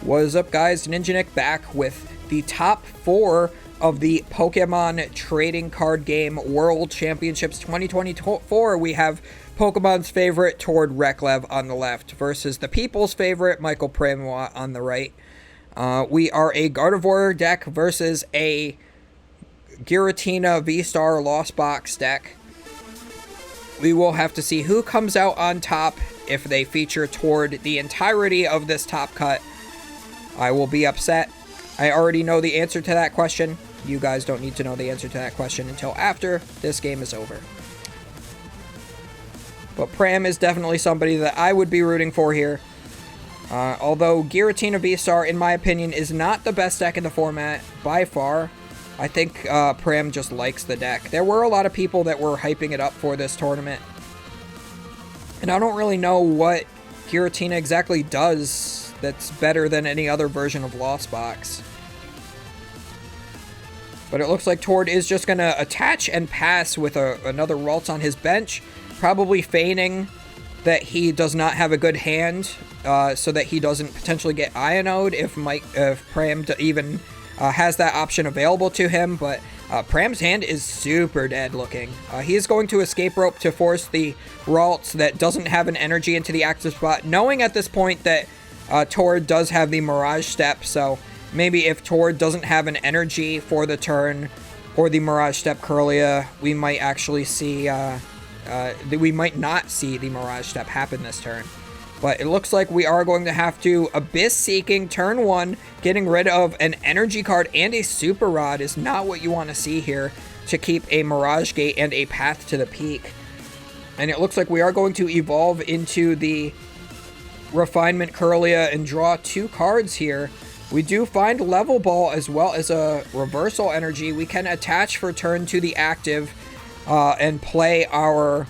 What is up, guys? Ninja Nick back with the top 4 of the Pokemon Trading Card Game World Championships 2024. We have Pokemon's favorite, Tord Reklev, on the left versus the people's favorite, Michael Premois, on the right. We are a Gardevoir deck versus a Giratina V-Star Lost Box deck. We will have to see who comes out on top if they feature Tord the entirety of this top cut. I will be upset. I already know the answer to that question. You guys don't need to know the answer to that question until after this game is over. But Pram is definitely somebody that I would be rooting for here. Although Giratina V-Star, in my opinion, is not the best deck in the format by far. I think Pram just likes the deck. There were a lot of people that were hyping it up for this tournament. And I don't really know what Giratina exactly does that's better than any other version of Lost Box. But it looks like Tord is just going to attach and pass with another Ralts on his bench, probably feigning that he does not have a good hand, so that he doesn't potentially get Ionode if Pram even has that option available to him. But Pram's hand is super dead looking. He is going to Escape Rope to force the Ralts that doesn't have an energy into the active spot, knowing at this point that Tord does have the Mirage Step, so maybe if Tord doesn't have an energy for the turn or the Mirage Step Kirlia, we might actually see, we might not see the Mirage Step happen this turn. But it looks like we are going to have to Abyss Seeking turn 1, getting rid of an energy card and a Super Rod is not what you want to see here to keep a Mirage Gate and a Path to the Peak. And it looks like we are going to evolve into the Refinement Kirlia and draw 2 cards here. We do find Level Ball as well as a Reversal Energy. We can attach for turn to the active and play our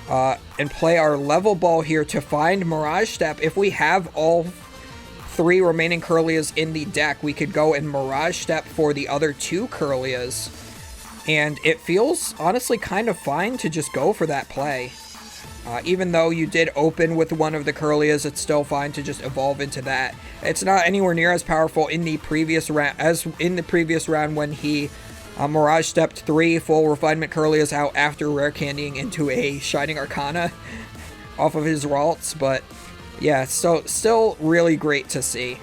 Level Ball here to find Mirage Step. If we have all 3 remaining Kirlias in the deck, we could go and Mirage Step for the other 2 Kirlias. And it feels honestly kind of fine to just go for that play. Even though you did open with one of the Kirlias, it's still fine to just evolve into that. It's not anywhere near as powerful in the previous round as in the previous round when he Mirage stepped 3 full Refinement Kirlias out after rare candying into a Shining Arcana off of his Ralts. But yeah, so still really great to see.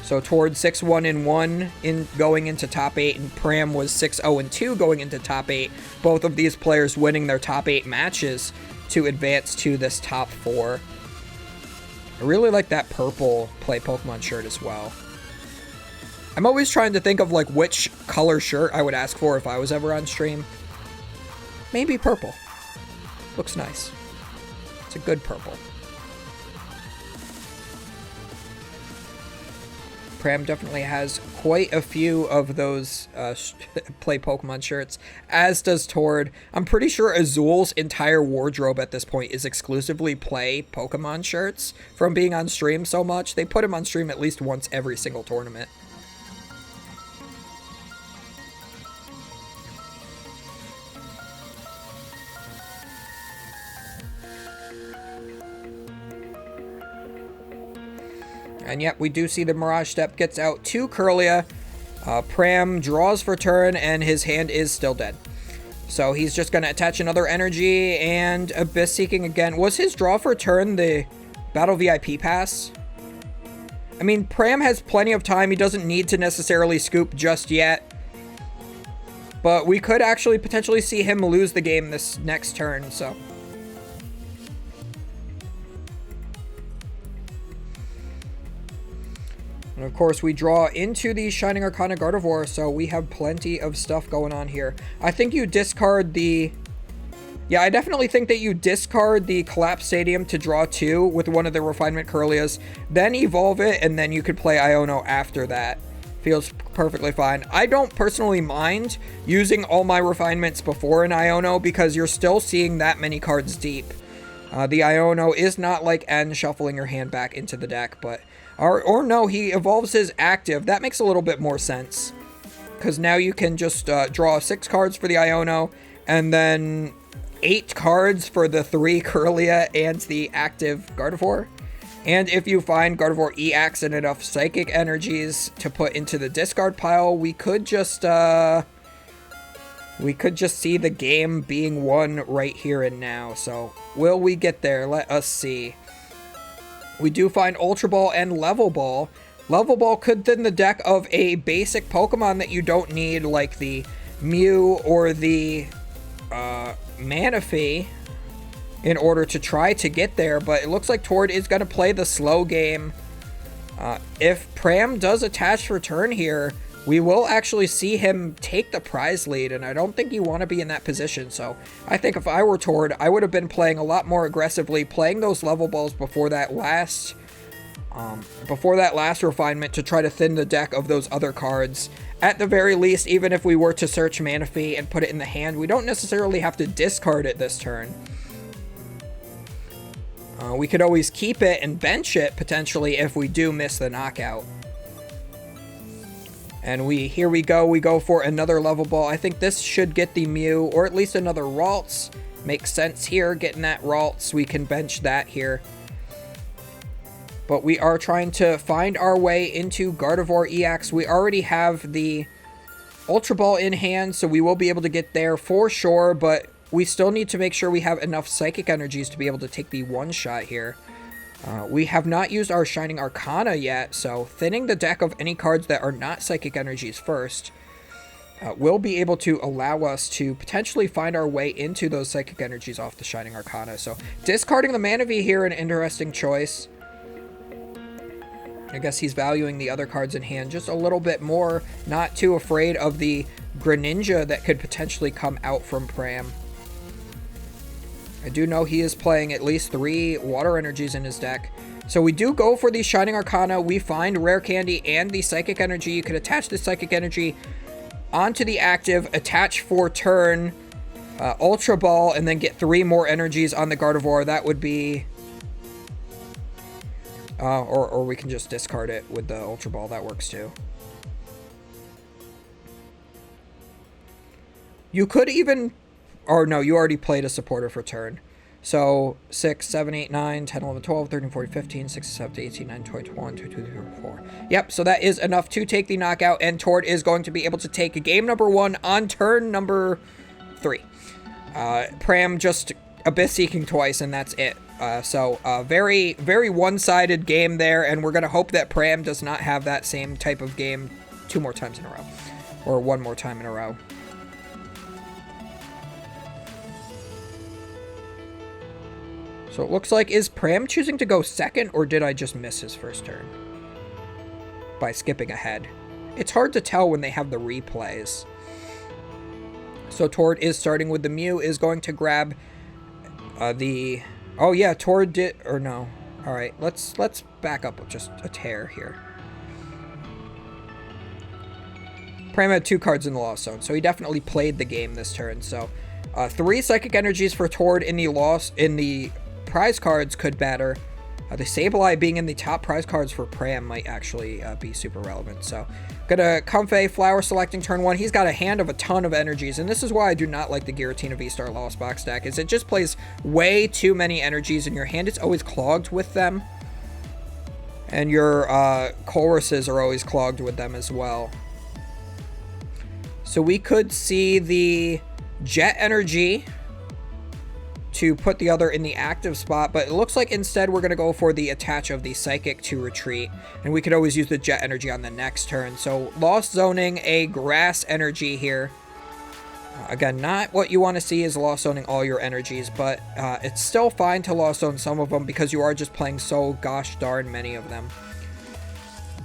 So Tord 6-1-1 in going into top 8, and Pram was 6-0-2 going into top 8. Both of these players winning their top 8 matches to advance to this top 4. I really like that purple Play Pokemon shirt as well. I'm always trying to think of like which color shirt I would ask for if I was ever on stream. Maybe purple. Looks nice. It's a good purple. Pram definitely has quite a few of those Play Pokemon shirts, as does Tord. I'm pretty sure Azul's entire wardrobe at this point is exclusively Play Pokemon shirts from being on stream so much. They put him on stream at least once every single tournament. And yet, we do see the Mirage Step gets out to Kirlia. Pram draws for turn, and his hand is still dead. So he's just going to attach another energy and Abyss Seeking again. Was his draw for turn the Battle VIP pass? I mean, Pram has plenty of time. He doesn't need to necessarily scoop just yet. But we could actually potentially see him lose the game this next turn, so... And of course, we draw into the Shining Arcana Gardevoir, so we have plenty of stuff going on here. I think you discard the... Yeah, I definitely think that you discard the Collapse Stadium to draw 2 with one of the Refinement Kirlias, then evolve it, and then you could play Iono after that. Feels perfectly fine. I don't personally mind using all my refinements before an Iono because you're still seeing that many cards deep. The Iono is not like N shuffling your hand back into the deck, but... Or no, he evolves his active. That makes a little bit more sense. Because now you can just draw 6 cards for the Iono, and then 8 cards for the 3 Kirlia and the active Gardevoir. And if you find Gardevoir EX and enough Psychic Energies to put into the discard pile, we could just see the game being won right here and now. So, will we get there? Let us see. We do find Ultra Ball and Level Ball. Level Ball could thin the deck of a basic Pokemon that you don't need, like the Mew or the Manaphy, in order to try to get there, but it looks like Tord is going to play the slow game. If Pram does attach for turn here, we will actually see him take the prize lead, and I don't think you want to be in that position. So I think if I were Tord, I would have been playing a lot more aggressively, playing those level balls before that last refinement to try to thin the deck of those other cards. At the very least, even if we were to search Manaphy and put it in the hand, we don't necessarily have to discard it this turn. We could always keep it and bench it, potentially, if we do miss the knockout. And here we go for another level ball. I think this should get the Mew, or at least another Ralts. Makes sense here, getting that Ralts. We can bench that here. But we are trying to find our way into Gardevoir EX. We already have the Ultra Ball in hand, so we will be able to get there for sure, but we still need to make sure we have enough Psychic Energies to be able to take the one-shot here. We have not used our Shining Arcana yet, so thinning the deck of any cards that are not Psychic Energies first will be able to allow us to potentially find our way into those Psychic Energies off the Shining Arcana. So discarding the Manaphy here, an interesting choice. I guess he's valuing the other cards in hand just a little bit more, not too afraid of the Greninja that could potentially come out from Pram. I do know he is playing at least 3 Water Energies in his deck. So we do go for the Shining Arcana. We find Rare Candy and the Psychic Energy. You could attach the Psychic Energy onto the active, attach for turn, Ultra Ball, and then get 3 more energies on the Gardevoir. That would be... or we can just discard it with the Ultra Ball. That works too. You could even... Or no, you already played a supporter for turn. So 6, 7, 8, 9, 10, 11, 12, 13, 14, 15, 16, 17, 18, 19, 20, 21, 22, 23, 24. Yep, so that is enough to take the knockout, and Tord is going to be able to take game number 1 on turn number 3. Pram just Abyss Seeking twice, and that's it. So very, very one-sided game there, and we're going to hope that Pram does not have that same type of game 2 more times in a row. Or 1 more time in a row. So it looks like, is Pram choosing to go second, or did I just miss his first turn by skipping ahead? It's hard to tell when they have the replays. So Tord is starting with the Mew, is going to grab the... Oh yeah, Tord did... Or no. Alright, let's back up with just a tear here. Pram had 2 cards in the Lost Zone, so he definitely played the game this turn. So 3 Psychic Energies for Tord in the prize cards could matter. The Sableye being in the top prize cards for Pram might actually be super relevant. So, gonna Comfey, Flower selecting turn 1. He's got a hand of a ton of energies, and this is why I do not like the Giratina V-Star Lost Box deck, is it just plays way too many energies, and your hand is always clogged with them. And your choruses are always clogged with them as well. So we could see the Jet Energy to put the other in the active spot, but it looks like instead we're going to go for the attach of the Psychic to retreat, and we could always use the Jet Energy on the next turn. So Lost Zoning a Grass Energy here. Again, not what you want to see is Lost Zoning all your energies, but it's still fine to Lost Zone some of them because you are just playing so gosh darn many of them.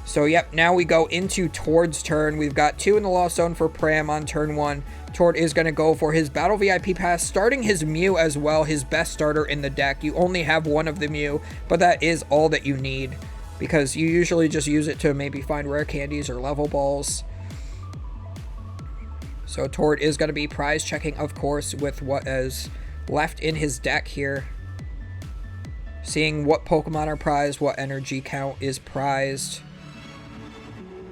So yep, now we go into Tord's turn. We've got 2 in the Lost Zone for Pram on turn 1. Tord is going to go for his Battle VIP Pass, starting his Mew as well, his best starter in the deck. You only have 1 of the Mew, but that is all that you need, because you usually just use it to maybe find rare candies or level balls. So Tord is going to be prize checking, of course, with what is left in his deck here. Seeing what Pokemon are prized, what energy count is prized.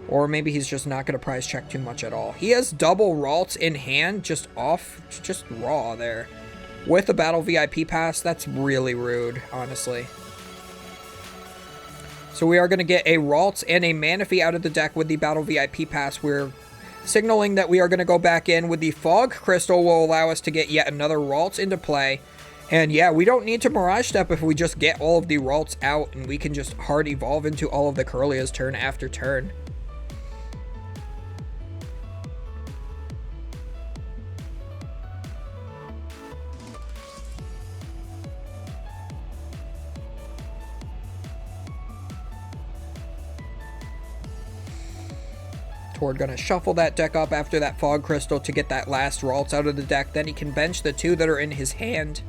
Or maybe he's just not going to prize check too much at all. He has double Ralts in hand, just raw there. with a Battle VIP pass. That's really rude, honestly. So we are going to get a Ralts and a Manaphy out of the deck with the Battle VIP pass. We're signaling that we are going to go back in with the Fog Crystal will allow us to get yet another Ralts into play. And yeah, we don't need to Mirage Step if we just get all of the Ralts out, and we can just hard evolve into all of the Kirlias turn after turn. We're going to shuffle that deck up after that Fog Crystal to get that last Ralts out of the deck. Then he can bench the 2 that are in his hand.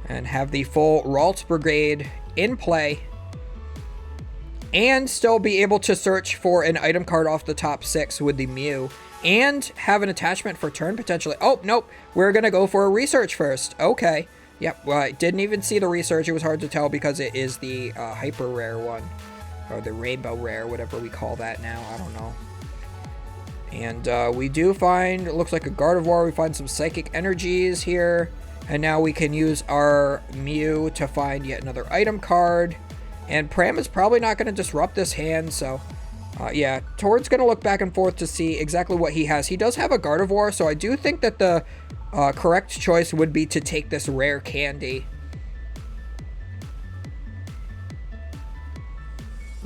And have the full Ralts Brigade in play. And still be able to search for an item card off the top 6 with the Mew. And have an attachment for turn potentially. Oh, nope. We're going to go for a research first. Okay. Yep. Well, I didn't even see the research. It was hard to tell because it is the hyper rare one. Or the rainbow rare, whatever we call that now. I don't know. And we do find, it looks like a Gardevoir. We find some psychic energies here. And now we can use our Mew to find yet another item card. And Pram is probably not going to disrupt this hand. So, yeah, Tord's going to look back and forth to see exactly what he has. He does have a Gardevoir, so I do think that the correct choice would be to take this rare candy.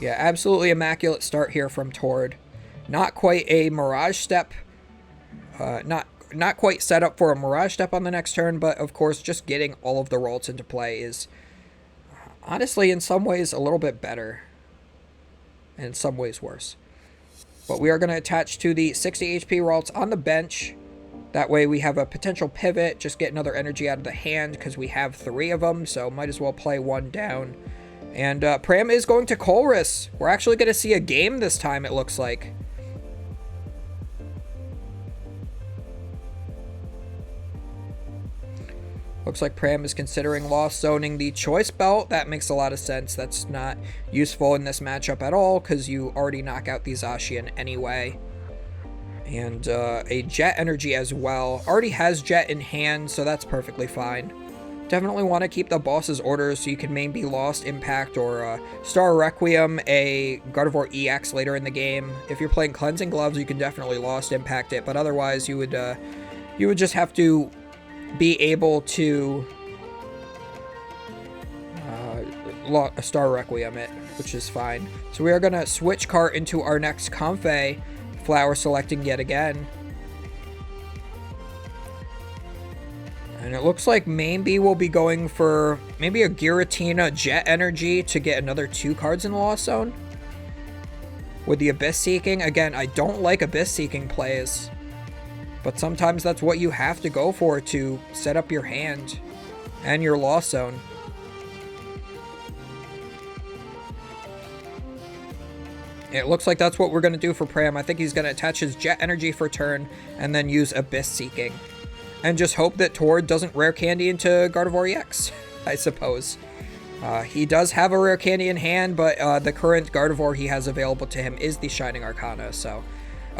Yeah, absolutely immaculate start here from Tord. Not quite a Mirage Step. Not quite set up for a Mirage Step on the next turn, but of course just getting all of the Ralts into play is honestly in some ways a little bit better. And in some ways worse. But we are going to attach to the 60 HP Ralts on the bench. That way we have a potential pivot, just get another energy out of the hand because we have 3 of them, so might as well play 1 down. And Pram is going to Colress. We're actually going to see a game this time, it looks like. Looks like Pram is considering Lost Zoning the Choice Belt. That makes a lot of sense. That's not useful in this matchup at all because you already knock out the Zacian anyway. And a Jet Energy as well. Already has Jet in hand, so that's perfectly fine. Definitely want to keep the boss's orders so you can maybe Lost Impact or Star Requiem a Gardevoir EX later in the game. If you're playing Cleansing Gloves, you can definitely Lost Impact it, but otherwise you would just have to be able to Star Requiem it, which is fine. So we are going to switch cart into our next Comfey, flower selecting yet again. And it looks like maybe we'll be going for maybe a Giratina Jet Energy to get another 2 cards in the Lost Zone. With the Abyss Seeking. Again, I don't like Abyss Seeking plays. But sometimes that's what you have to go for to set up your hand and your Lost Zone. It looks like that's what we're going to do for Pram. I think he's going to attach his Jet Energy for turn and then use Abyss Seeking. And just hope that Tord doesn't Rare Candy into Gardevoir EX, I suppose. He does have a Rare Candy in hand, but the current Gardevoir he has available to him is the Shining Arcana. So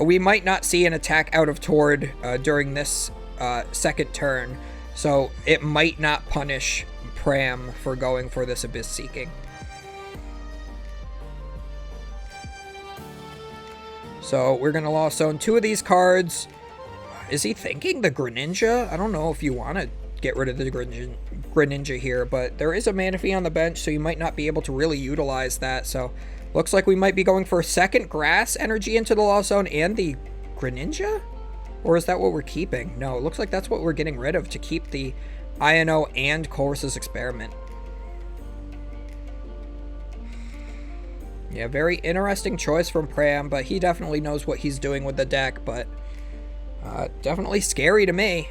we might not see an attack out of Tord during this second turn. So it might not punish Pram for going for this Abyss Seeking. So we're going to Lost Zone 2 of these cards. Is he thinking the Greninja? I don't know if you want to get rid of the Greninja here, but there is a Manaphy on the bench, so you might not be able to really utilize that. So looks like we might be going for a second Grass Energy into the Lost Zone and the Greninja? Or is that what we're keeping? No, it looks like that's what we're getting rid of to keep the INO and Colress's Experiment. Yeah, very interesting choice from Pram, but he definitely knows what he's doing with the deck, but definitely scary to me.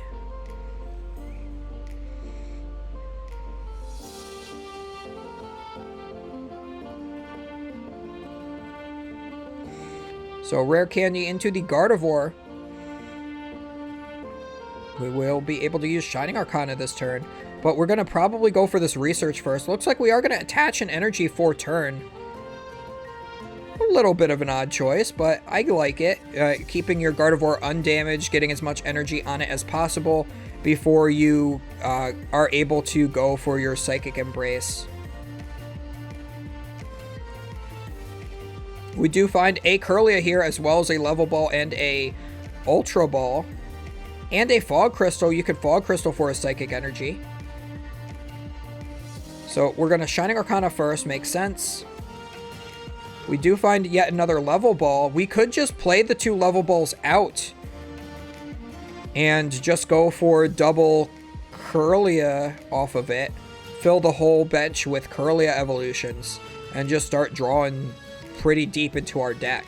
So Rare Candy into the Gardevoir. We will be able to use Shining Arcana this turn, but we're going to probably go for this Research first. Looks like we are going to attach an energy for turn. little bit of an odd choice, but I like it. Keeping your Gardevoir undamaged, getting as much energy on it as possible before you are able to go for your Psychic Embrace. We do find a Kirlia here, as well as a Level Ball and a Ultra Ball. And a Fog Crystal. You could Fog Crystal for a Psychic Energy. So we're going to Shining Arcana first, makes sense. We do find yet another Level Ball. We could just play the 2 Level Balls out and just go for double Kirlia off of it. Fill the whole bench with Kirlia evolutions and just start drawing pretty deep into our deck.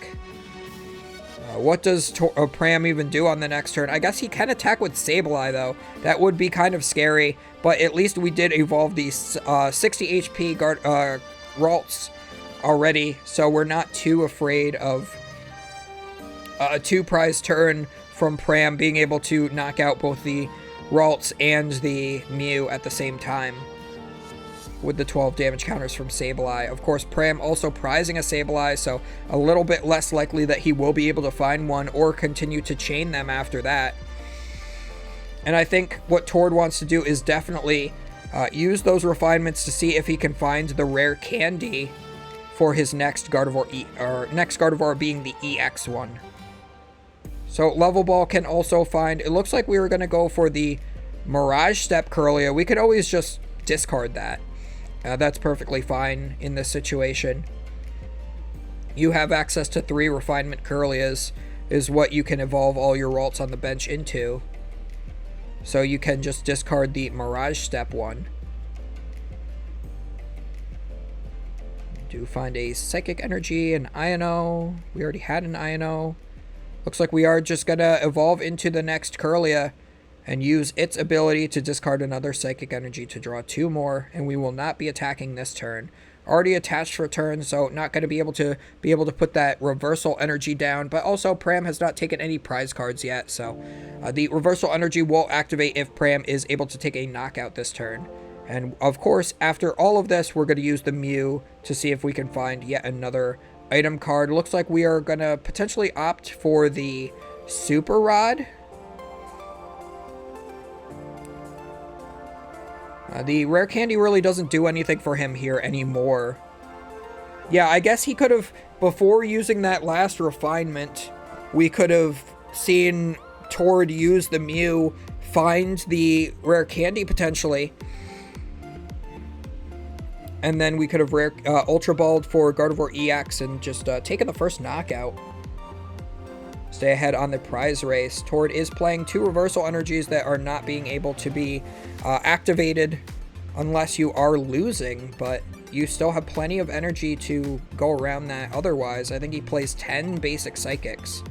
What does Pram even do on the next turn? I guess he can attack with Sableye, though. That would be kind of scary, but at least we did evolve these 60 HP Ralts already, so we're not too afraid of a 2-prize turn from Pram being able to knock out both the Ralts and the Mew at the same time with the 12 damage counters from Sableye. Of course, Pram also prizing a Sableye, so a little bit less likely that he will be able to find one or continue to chain them after that. And I think what Tord wants to do is definitely use those refinements to see if he can find the rare candy for his next Gardevoir, next Gardevoir being the EX one. So Level Ball can also find, it looks like we were going to go for the Mirage Step Kirlia. We could always just discard that. That's perfectly fine in this situation. You have access to 3 Refinement Kirlias, is what you can evolve all your Ralts on the bench into. So you can just discard the Mirage Step one. Do find a Psychic Energy, an Iono. We already had an Iono. Looks like we are just going to evolve into the next Kirlia and use its ability to discard another Psychic Energy to draw 2 more, and we will not be attacking this turn. Already attached for turn, so not going to be able to put that Reversal Energy down, but also Pram has not taken any prize cards yet, so the Reversal Energy will activate if Pram is able to take a knockout this turn. And of course, after all of this, we're going to use the Mew to see if we can find yet another item card. Looks like we are going to potentially opt for the Super Rod. The rare candy really doesn't do anything for him here anymore. Yeah, I guess he could have, before using that last refinement, we could have seen Tord use the Mew, find the rare candy potentially, and then we could have Ultra Balled for Gardevoir EX and just taken the first knockout. Stay ahead on the prize race. Tord is playing 2 Reversal Energies that are not being able to be activated unless you are losing, but you still have plenty of energy to go around that otherwise. I think he plays 10 basic Psychics.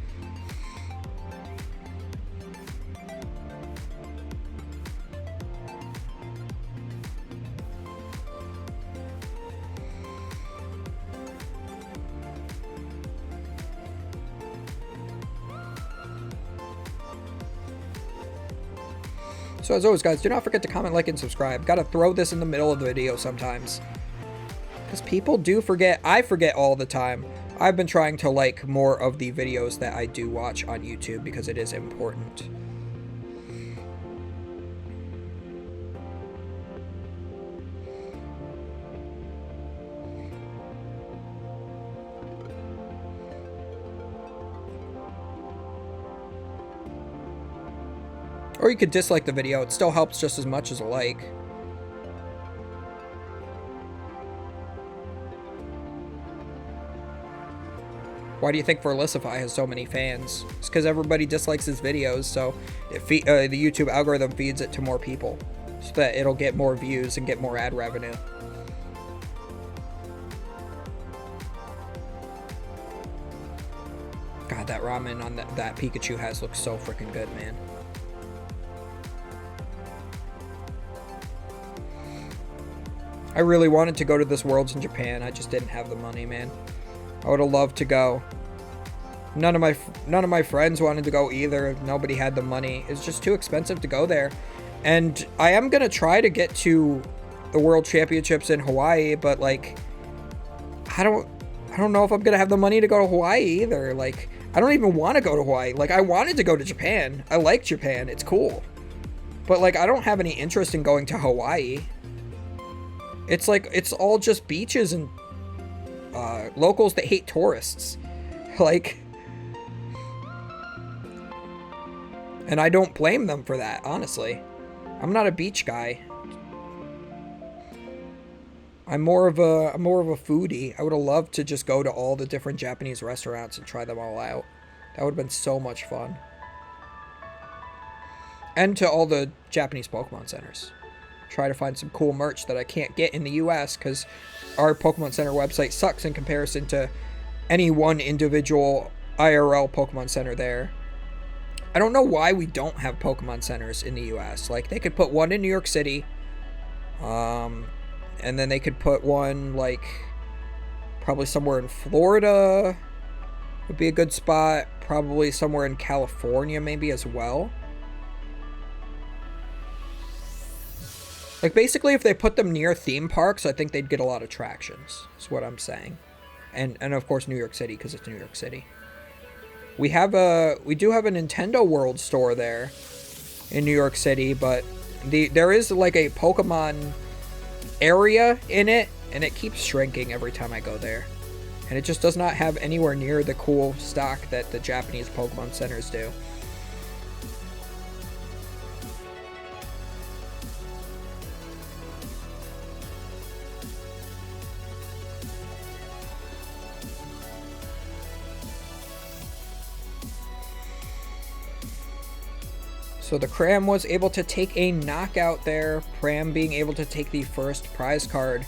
So as always, guys, do not forget to comment, like, and subscribe. Gotta throw this in the middle of the video sometimes, because people do forget. I forget all the time. I've been trying to like more of the videos that I do watch on YouTube because it is important. Or you could dislike the video. It still helps just as much as a like. Why do you think Verlisify has so many fans? It's because everybody dislikes his videos, so the YouTube algorithm feeds it to more people, so that it'll get more views and get more ad revenue. God, that ramen on that Pikachu has looks so freaking good, man. I really wanted to go to this Worlds in Japan. I just didn't have the money, man. I would have loved to go. None of my friends wanted to go either. Nobody had the money. It's just too expensive to go there. And I am gonna try to get to the World Championships in Hawaii, but like, I don't I don't know if I'm gonna have the money to go to Hawaii either. Like, I don't even want to go to Hawaii. Like, I wanted to go to Japan. I like Japan. It's cool. But, like, I don't have any interest in going to Hawaii. It's like, it's all just beaches and locals that hate tourists. Like, and I don't blame them for that, honestly. I'm not a beach guy. I'm more of a foodie. I would have loved to just go to all the different Japanese restaurants and try them all out. That would have been so much fun. And to all the Japanese Pokemon centers. Try to find some cool merch that I can't get in the US because our Pokemon Center website sucks in comparison to any one individual IRL Pokemon Center there. I don't know why we don't have Pokemon Centers in the US. Like, they could put one in New York City. And then they could put one, like, probably somewhere in Florida would be a good spot. Probably somewhere in California maybe as well. Like, basically, if they put them near theme parks, I think they'd get a lot of tractions, is what I'm saying. And of course, New York City, because it's New York City. We do have a Nintendo World store there in New York City, but there is, like, a Pokemon area in it, and it keeps shrinking every time I go there. And it just does not have anywhere near the cool stock that the Japanese Pokemon centers do. So the Cram was able to take a knockout there. Pram being able to take the first prize card.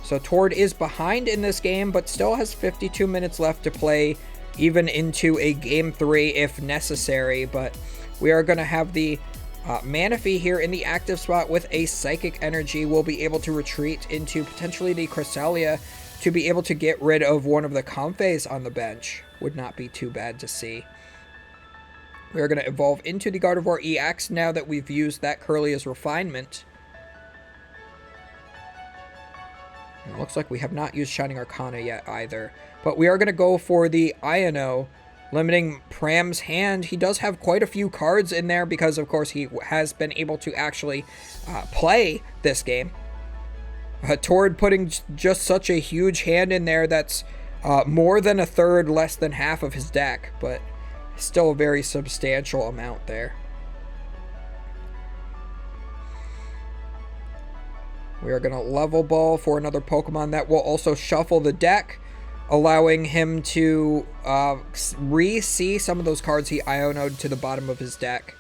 So Tord is behind in this game, but still has 52 minutes left to play, even into a Game 3 if necessary. But we are going to have the Manaphy here in the active spot with a Psychic Energy. We'll be able to retreat into potentially the Cresselia to be able to get rid of one of the Comfeys on the bench. Would not be too bad to see. We are going to evolve into the Gardevoir EX now that we've used that Curlia's Refinement. It looks like we have not used Shining Arcana yet either. But we are going to go for the Iono, limiting Pram's hand. He does have quite a few cards in there because, of course, he has been able to actually play this game. Tord putting just such a huge hand in there that's more than a third, less than half of his deck, but still a very substantial amount there. We are going to level ball for another Pokemon that will also shuffle the deck, allowing him to re-see some of those cards he Iono'd to the bottom of his deck.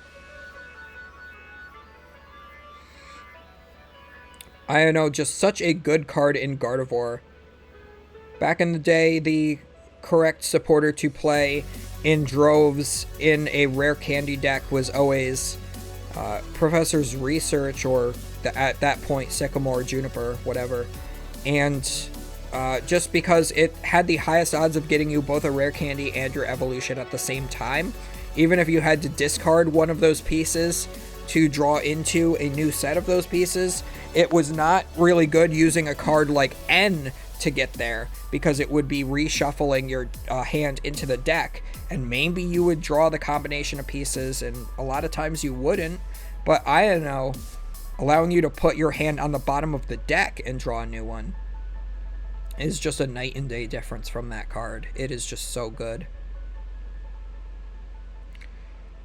Iono, just such a good card in Gardevoir. Back in the day, the correct supporter to play in droves in a rare candy deck was always Professor's Research, or at that point Sycamore, Juniper, whatever. And just because it had the highest odds of getting you both a rare candy and your evolution at the same time, even if you had to discard one of those pieces to draw into a new set of those pieces, it was not really good using a card like N to get there, because it would be reshuffling your hand into the deck, and maybe you would draw the combination of pieces, and a lot of times you wouldn't. But I don't know, allowing you to put your hand on the bottom of the deck and draw a new one is just a night and day difference from that card. It is just so good.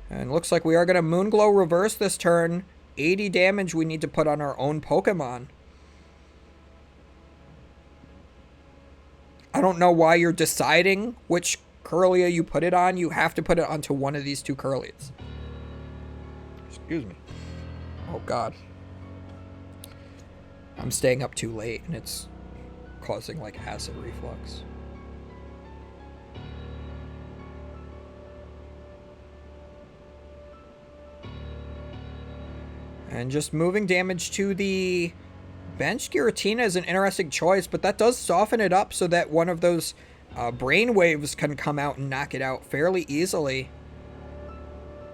And looks like we are going to Moonglow reverse this turn. 80 damage we need to put on our own Pokemon. I don't know why you're deciding which Curlia you put it on. You have to put it onto one of these two Curlias. Excuse me. Oh, God. I'm staying up too late, and it's causing, like, acid reflux. And just moving damage to the bench. Giratina is an interesting choice, but that does soften it up so that one of those brain waves can come out and knock it out fairly easily.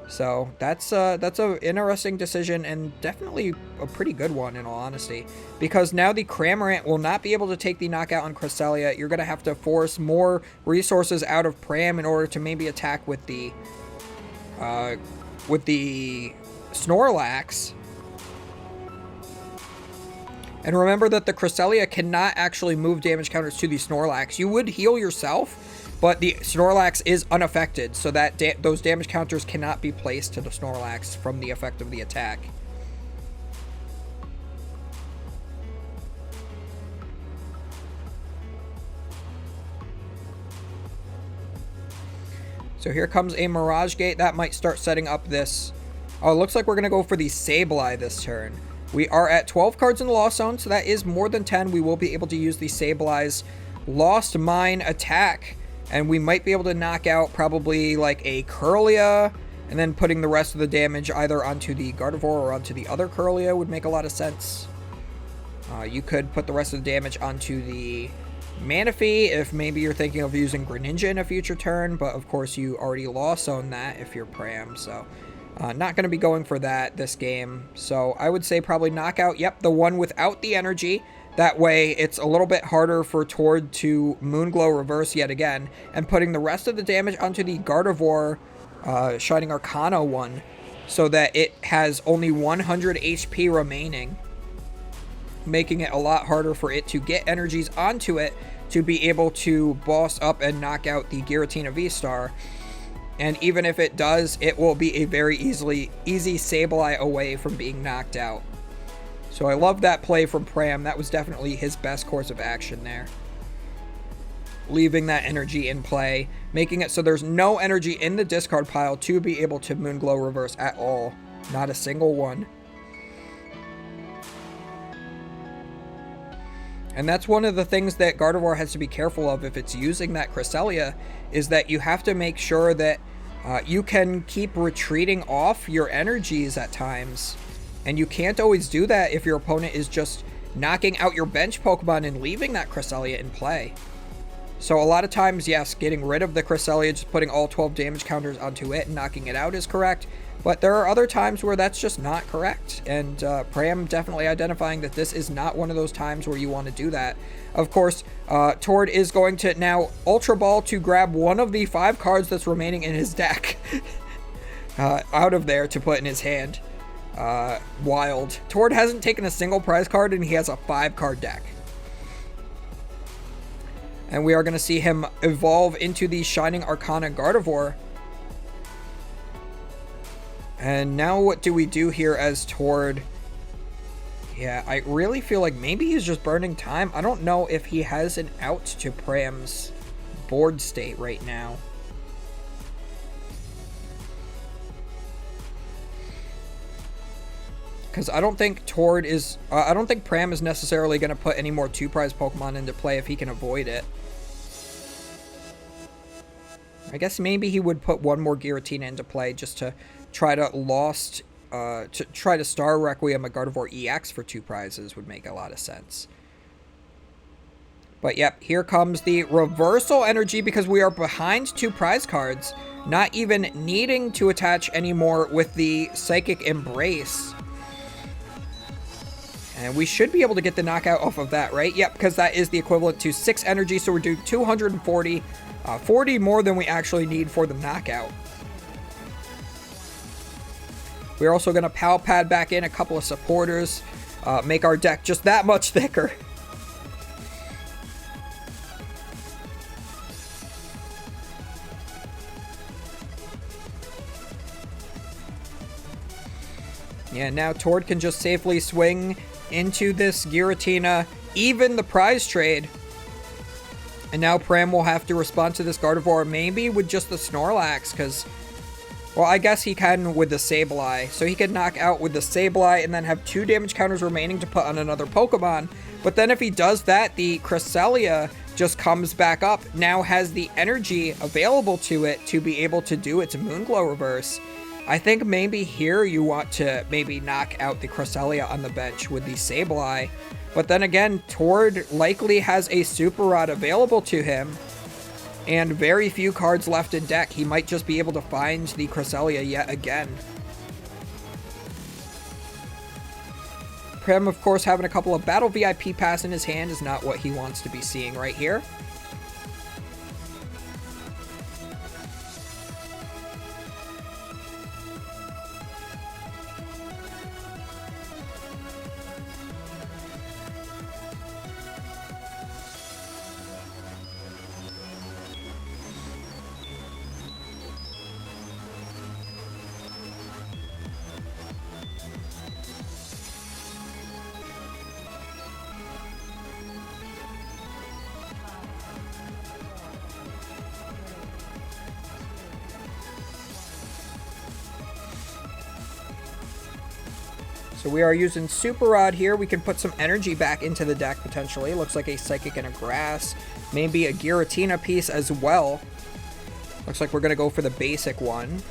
So that's a interesting decision, and definitely a pretty good one in all honesty, because now the Cramorant will not be able to take the knockout on Cresselia. You're gonna have to force more resources out of Pram in order to maybe attack with the Snorlax. And remember that the Cresselia cannot actually move damage counters to the Snorlax. You would heal yourself, but the Snorlax is unaffected, so that those damage counters cannot be placed to the Snorlax from the effect of the attack. So here comes a Mirage Gate. That might start setting up this. Oh, it looks like we're going to go for the Sableye this turn. We are at 12 cards in the Lost Zone, so that is more than 10. We will be able to use the Sableye's Lost Mine attack, and we might be able to knock out probably like a Kirlia, and then putting the rest of the damage either onto the Gardevoir or onto the other Kirlia would make a lot of sense. You could put the rest of the damage onto the Manaphy if maybe you're thinking of using Greninja in a future turn, but of course you already Lost Zone that if you're Pram, so not going to be going for that this game. So I would say probably knockout, yep, the one without the energy. That way it's a little bit harder for Tord to Moonglow reverse yet again, and putting the rest of the damage onto the Gardevoir Shining Arcana one, so that it has only 100 HP remaining, making it a lot harder for it to get energies onto it to be able to boss up and knock out the Giratina V-Star. And even if it does, it will be a very easy Sableye away from being knocked out. So I love that play from Pram. That was definitely his best course of action there. Leaving that energy in play, making it so there's no energy in the discard pile to be able to Moonglow reverse at all. Not a single one. And that's one of the things that Gardevoir has to be careful of if it's using that Cresselia, is that you have to make sure that you can keep retreating off your energies at times. And you can't always do that if your opponent is just knocking out your bench Pokemon and leaving that Cresselia in play. So a lot of times, yes, getting rid of the Cresselia, just putting all 12 damage counters onto it and knocking it out is correct. But there are other times where that's just not correct. And Pram definitely identifying that this is not one of those times where you want to do that. Of course, Tord is going to now Ultra Ball to grab one of the 5 cards that's remaining in his deck out of there to put in his hand. Wild. Tord hasn't taken a single prize card, and he has a 5-card deck. And we are going to see him evolve into the Shining Arcana Gardevoir. And now what do we do here as Tord? Yeah, I really feel like maybe he's just burning time. I don't know if he has an out to Pram's board state right now. Because I don't think Tord is... I don't think Pram is necessarily going to put any more 2-prize Pokemon into play if he can avoid it. I guess maybe he would put one more Giratina into play just to try to Star Requiem a Gardevoir EX for 2 prizes would make a lot of sense. But yep, here comes the reversal energy because we are behind 2 prize cards, not even needing to attach anymore with the Psychic Embrace. And we should be able to get the knockout off of that, right? Yep, because that is the equivalent to 6 energy, so we're doing 240, 40 more than we actually need for the knockout. We're also going to Pal Pad back in a couple of supporters, make our deck just that much thicker. Yeah, now Tord can just safely swing into this Giratina, even the prize trade. And now Pram will have to respond to this Gardevoir, maybe with just the Snorlax, because... Well, I guess he can with the Sableye. So he could knock out with the Sableye and then have 2 damage counters remaining to put on another Pokemon. But then if he does that, the Cresselia just comes back up, now has the energy available to it to be able to do its Moonglow reverse. I think maybe here you want to maybe knock out the Cresselia on the bench with the Sableye. But then again, Tord likely has a Super Rod available to him. and very few cards left in deck. He might just be able to find the Cresselia yet again. Prem, of course, having a couple of Battle VIP Pass in his hand is not what he wants to be seeing right here. So we are using Super Rod here. We can put some energy back into the deck, potentially. Looks like a Psychic and a Grass. Maybe a Giratina piece as well. Looks like we're going to go for the basic one.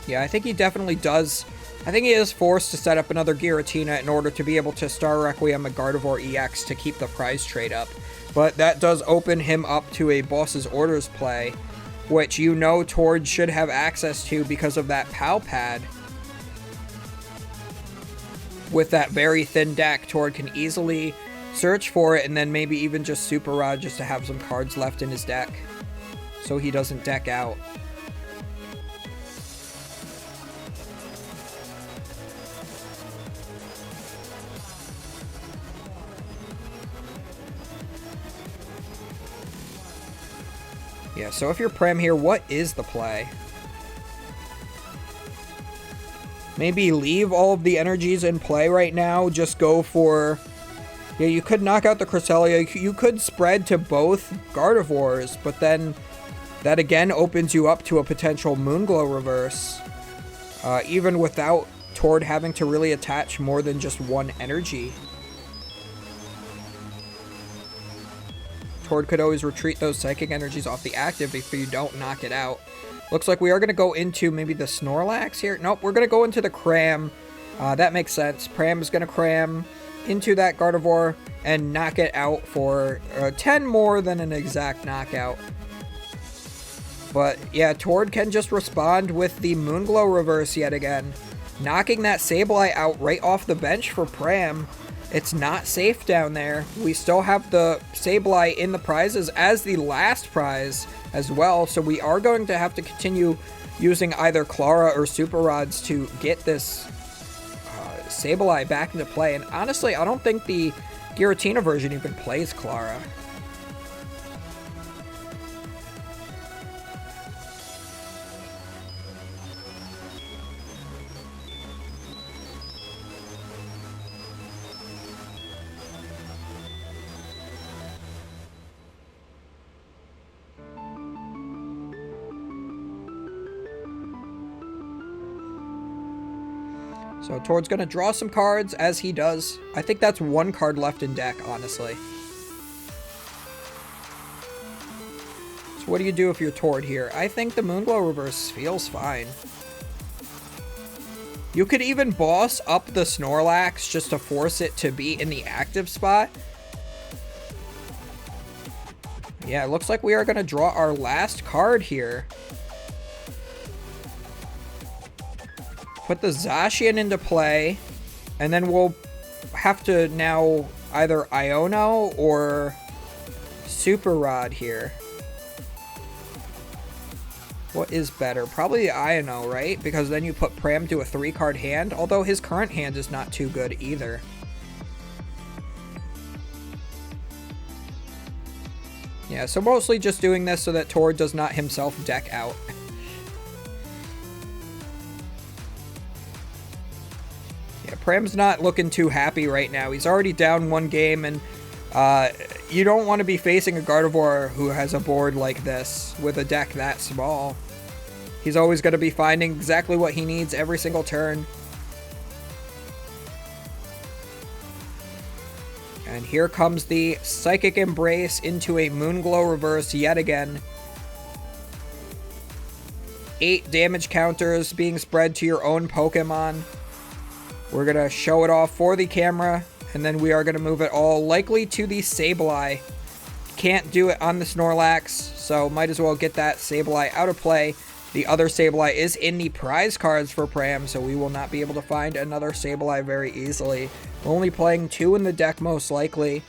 Yeah, I think he definitely does. I think he is forced to set up another Giratina in order to be able to Star Requiem a Gardevoir EX to keep the prize trade up. But that does open him up to a Boss's Orders play, which you know Tord should have access to because of that POW pad. With that very thin deck, Tord can easily search for it and then maybe even just Super Rod just to have some cards left in his deck so he doesn't deck out. Yeah, so if you're Prem here, what is the play? Maybe leave all of the energies in play right now. Just go for... Yeah, you could knock out the Cresselia. You could spread to both Gardevoirs, but then that again opens you up to a potential Moonglow reverse. Even without Tord having to really attach more than just one energy. Tord could always retreat those Psychic energies off the active if you don't knock it out. Looks like we are going to go into maybe the Snorlax here. Nope, we're going to go into the Cram. That makes sense. Pram is going to cram into that Gardevoir and knock it out for 10 more than an exact knockout. But yeah, Tord can just respond with the Moonglow reverse yet again. Knocking that Sableye out right off the bench for Pram. It's not safe down there. We still have the Sableye in the prizes as the last prize as well, so we are going to have to continue using either Clara or Super Rods to get this Sableye back into play. And honestly, I don't think the Giratina version even plays Clara. So Tord's going to draw some cards, as he does. I think that's one card left in deck, honestly. So what do you do if you're Tord here? I think the Moonglow reverse feels fine. You could even boss up the Snorlax just to force it to be in the active spot. Yeah, it looks like we are going to draw our last card here. Put the Zacian into play, and then we'll have to now either Iono or Super Rod here. What is better? Probably Iono, right? Because then you put Pram to a 3-card hand, although his current hand is not too good either. Yeah, so mostly just doing this so that Tord does not himself deck out. Pram's not looking too happy right now. He's already down one game, and you don't want to be facing a Gardevoir who has a board like this with a deck that small. He's always going to be finding exactly what he needs every single turn. And here comes the Psychic Embrace into a Moonglow reverse yet again. 8 damage counters being spread to your own Pokemon. We're going to show it off for the camera, and then we are going to move it all likely to the Sableye. Can't do it on the Snorlax, so might as well get that Sableye out of play. The other Sableye is in the prize cards for Pram, so we will not be able to find another Sableye very easily. We're only playing 2 in the deck most likely.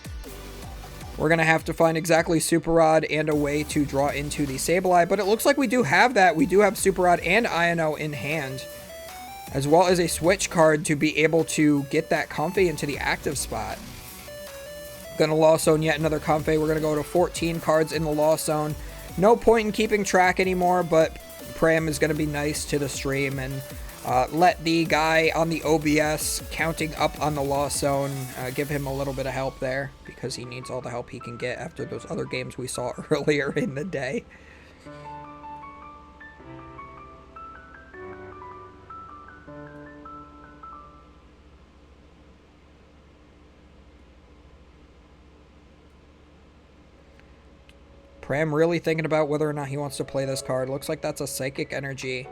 We're going to have to find exactly Super Rod and a way to draw into the Sableye, but it looks like we do have that. We do have Super Rod and Io in hand, as well as a switch card to be able to get that Comfey into the active spot. Going to Lost Zone yet another Comfey. We're going to go to 14 cards in the Lost Zone. No point in keeping track anymore, but Pram is going to be nice to the stream and let the guy on the OBS counting up on the Lost Zone give him a little bit of help there, because he needs all the help he can get after those other games we saw earlier in the day. Pram really thinking about whether or not he wants to play this card. Looks like that's a Psychic Energy.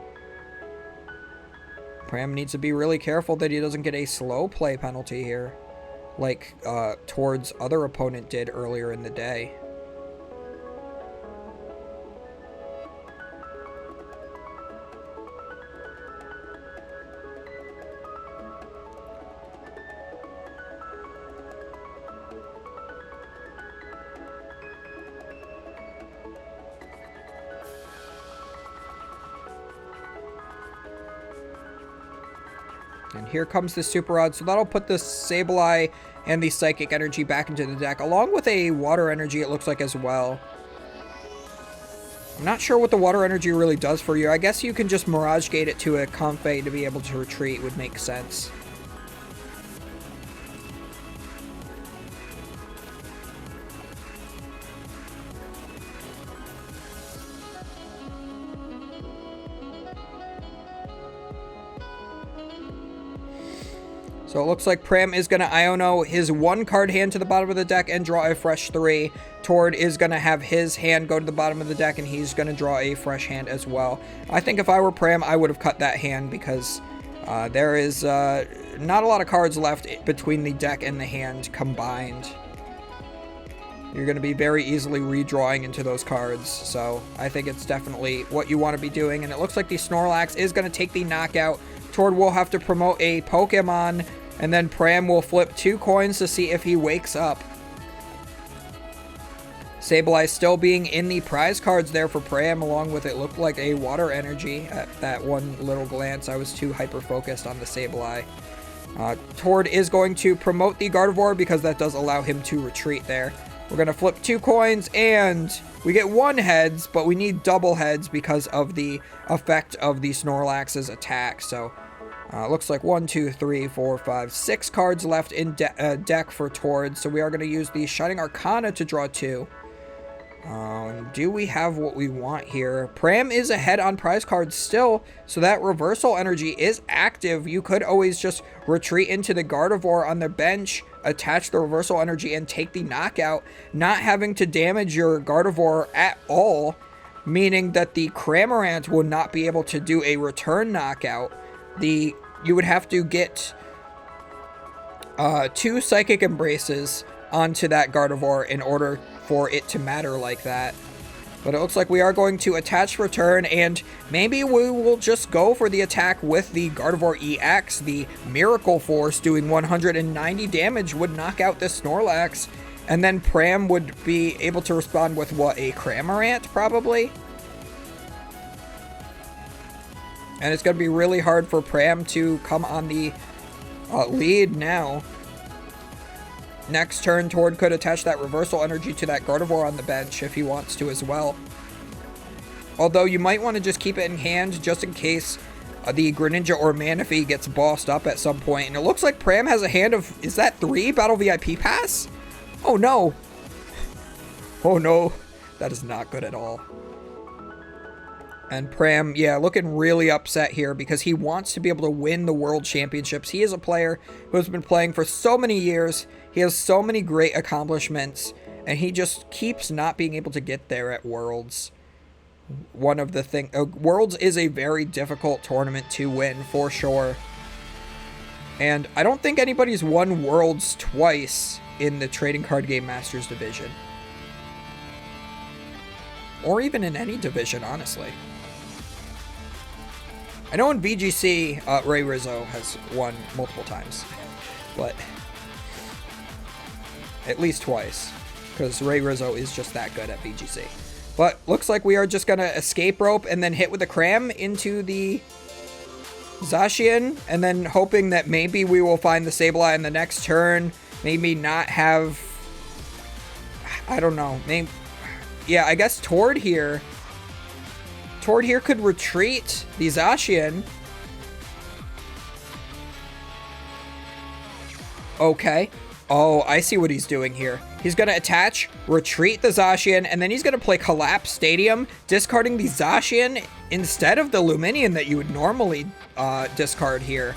Pram needs to be really careful that he doesn't get a slow play penalty here, like towards other opponent did earlier in the day. And here comes the Super Rod, so that'll put the Sableye and the Psychic Energy back into the deck, along with a Water Energy, it looks like, as well. I'm not sure what the Water Energy really does for you. I guess you can just Mirage Gate it to a Comfey to be able to retreat, would make sense. So it looks like Pram is going to Iono his 1 card hand to the bottom of the deck and draw a fresh 3. Tord is going to have his hand go to the bottom of the deck, and he's going to draw a fresh hand as well. I think if I were Pram, I would have cut that hand, because there is not a lot of cards left between the deck and the hand combined. You're going to be very easily redrawing into those cards, so I think it's definitely what you want to be doing. And it looks like the Snorlax is going to take the knockout. Tord will have to promote a Pokemon, and then Pram will flip 2 coins to see if he wakes up. Sableye still being in the prize cards there for Pram, along with it looked like a Water Energy at that one little glance. I was too hyper-focused on the Sableye. Tord is going to promote the Gardevoir, because that does allow him to retreat there. We're going to flip 2 coins, and we get 1 heads, but we need double heads because of the effect of the Snorlax's attack. So looks like 1, 2, 3, 4, 5, 6 cards left in deck for Tord. So we are going to use the Shining Arcana to draw 2. Do we have what we want here? Pram is ahead on prize cards still, so that Reversal Energy is active. You could always just retreat into the Gardevoir on the bench, attach the Reversal Energy, and take the knockout, not having to damage your Gardevoir at all, meaning that the Cramorant will not be able to do a return knockout. You would have to get 2 Psychic Embraces onto that Gardevoir in order for it to matter like that. But it looks like we are going to attach return, and maybe we will just go for the attack with the Gardevoir EX. The Miracle Force doing 190 damage would knock out this Snorlax, and then Pram would be able to respond with, what, a Cramorant, probably? And it's going to be really hard for Pram to come on the lead now. Next turn, Tord could attach that Reversal Energy to that Gardevoir on the bench if he wants to as well. Although you might want to just keep it in hand just in case the Greninja or Manaphy gets bossed up at some point. And it looks like Pram has a hand of, is that 3 Battle VIP Pass? Oh no. Oh no. That is not good at all. And Pram, yeah, looking really upset here because he wants to be able to win the World Championships. He is a player who has been playing for so many years. He has so many great accomplishments, and he just keeps not being able to get there at Worlds. One of the Worlds is a very difficult tournament to win, for sure. And I don't think anybody's won Worlds twice in the Trading Card Game Masters division. Or even in any division, honestly. I know in VGC, Ray Rizzo has won multiple times. But at least twice. Because Ray Rizzo is just that good at VGC. But looks like we are just going to escape rope and then hit with a cram into the Zacian. And then hoping that maybe we will find the Sableye in the next turn. Maybe not have... I don't know. Maybe... Yeah, I guess Tord here. Tord here could retreat the Zacian. Okay. Oh, I see what he's doing here. He's going to attach, retreat the Zacian, and then he's going to play Collapse Stadium, discarding the Zacian instead of the Luminion that you would normally discard here.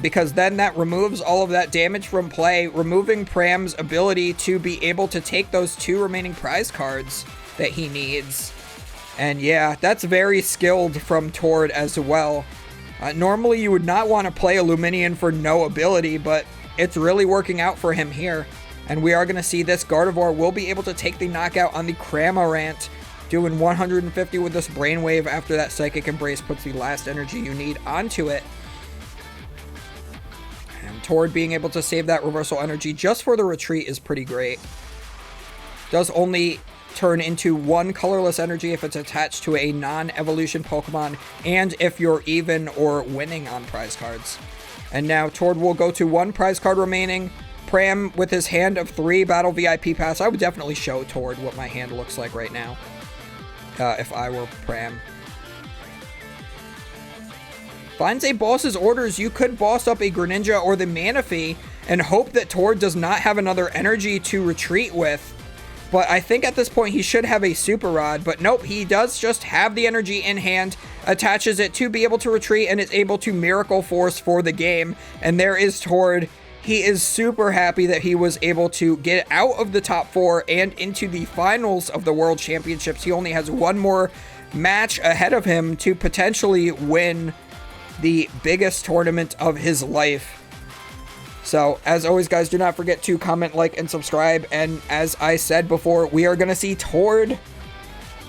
Because then that removes all of that damage from play, removing Pram's ability to be able to take those 2 remaining prize cards that he needs. And yeah, that's very skilled from Tord as well. Normally you would not want to play a Luminion for no ability, but it's really working out for him here. And we are going to see this. Gardevoir will be able to take the knockout on the Cramorant, doing 150 with this Brainwave after that Psychic Embrace puts the last energy you need onto it. And Tord being able to save that Reversal Energy just for the retreat is pretty great. Does only turn into 1 colorless energy if it's attached to a non-evolution Pokemon and if you're even or winning on prize cards. And now Tord will go to 1 prize card remaining. Pram with his hand of 3 Battle VIP Pass. I would definitely show Tord what my hand looks like right now. If I were Pram. Finds a boss's orders. You could boss up a Greninja or the Manaphy and hope that Tord does not have another energy to retreat with. But I think at this point he should have a Super Rod. But nope, he does just have the energy in hand. Attaches it to be able to retreat and is able to Miracle Force for the game. And there is Tord. He is super happy that he was able to get out of the top 4 and into the finals of the World Championships. He only has 1 more match ahead of him to potentially win the biggest tournament of his life. So, as always, guys, do not forget to comment, like, and subscribe. And as I said before, we are going to see Tord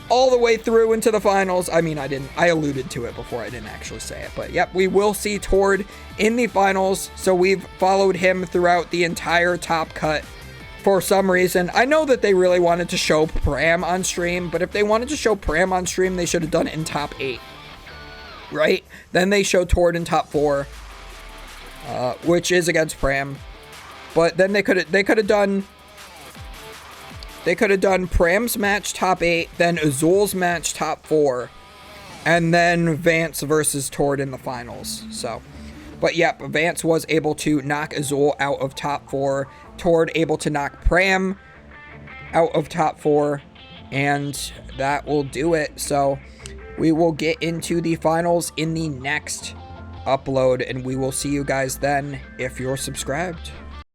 all the way through into the finals. I mean, I alluded to it before, I didn't actually say it. But, yep, we will see Tord in the finals. So, we've followed him throughout the entire top cut for some reason. I know that they really wanted to show Pram on stream. But if they wanted to show Pram on stream, they should have done it in top 8. Right? Then they show Tord in top 4. Which is against Pram. But then they could have done Pram's match top 8, then Azul's match top 4, and then Vance versus Tord in the finals. So, but yep, Vance was able to knock Azul out of top 4, Tord able to knock Pram out of top 4, and that will do it. So, we will get into the finals in the next upload, and we will see you guys then if you're subscribed.